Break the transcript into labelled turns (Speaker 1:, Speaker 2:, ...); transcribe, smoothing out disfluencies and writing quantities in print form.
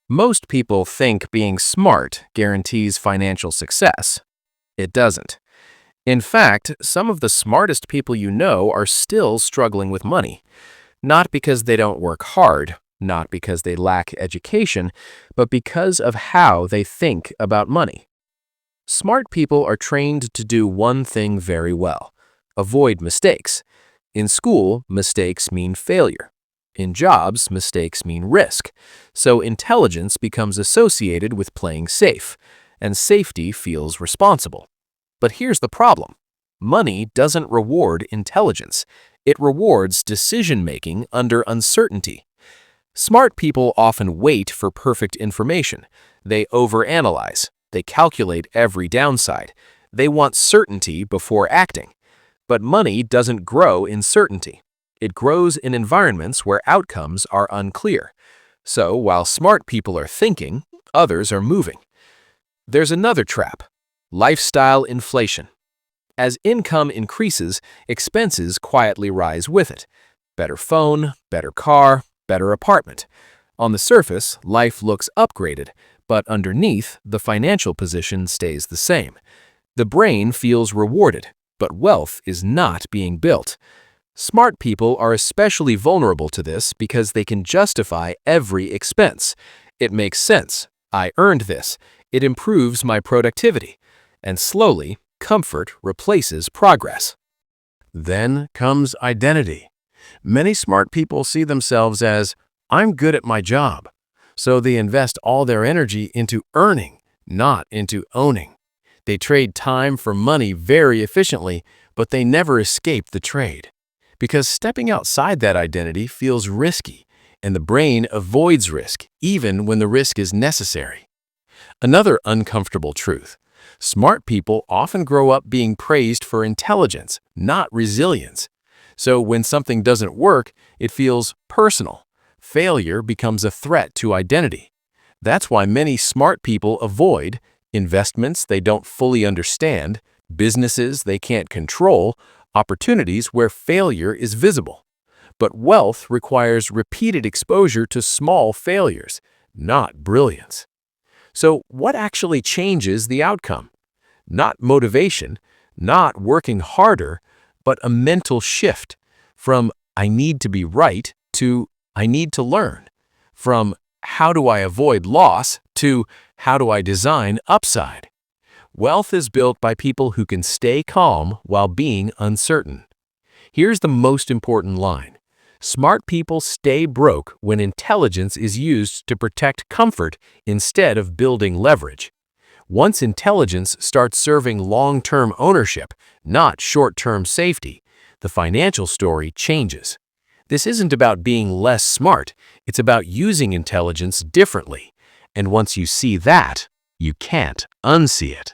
Speaker 1: Most people think being smart guarantees financial success. It doesn't. In fact, some of the smartest people you know are still struggling with money, not because they don't work hard, not because they lack education, but because of how they think about money. Smart people are trained to do one thing very well: avoid mistakes. In school, mistakes mean failure. In jobs, mistakes mean risk. So intelligence becomes associated with playing safe, and safety feels responsible. But here's the problem. Money doesn't reward intelligence. It rewards decision-making under uncertainty. Smart people often wait for perfect information. They overanalyze. They calculate every downside. They want certainty before acting. But money doesn't grow in certainty. It grows in environments where outcomes are unclear. So while smart people are thinking, others are moving. There's another trap: lifestyle inflation. As income increases, expenses quietly rise with it. Better phone, better car, better apartment. On the surface, life looks upgraded, but underneath, the financial position stays the same. The brain feels rewarded, but wealth is not being built. Smart people are especially vulnerable to this because they can justify every expense. It makes sense. I earned this. It improves my productivity. And slowly, comfort replaces progress. Then comes identity. Many smart people see themselves as, "I'm good at my job." So they invest all their energy into earning, not into owning. They trade time for money very efficiently, but they never escape the trade. Because stepping outside that identity feels risky, and the brain avoids risk even when the risk is necessary. Another uncomfortable truth: smart people often grow up being praised for intelligence, not resilience. So when something doesn't work, it feels personal. Failure becomes a threat to identity. That's why many smart people avoid investments they don't fully understand, businesses they can't control, opportunities where failure is visible. But wealth requires repeated exposure to small failures, not brilliance. So what actually changes the outcome? Not motivation, not working harder, but a mental shift from "I need to be right" to "I need to learn," from "how do I avoid loss" to "how do I design upside." Wealth is built by people who can stay calm while being uncertain. Here's the most important line: smart people stay broke when intelligence is used to protect comfort instead of building leverage. Once intelligence starts serving long-term ownership, not short-term safety, the financial story changes. This isn't about being less smart, it's about using intelligence differently. And once you see that, you can't unsee it.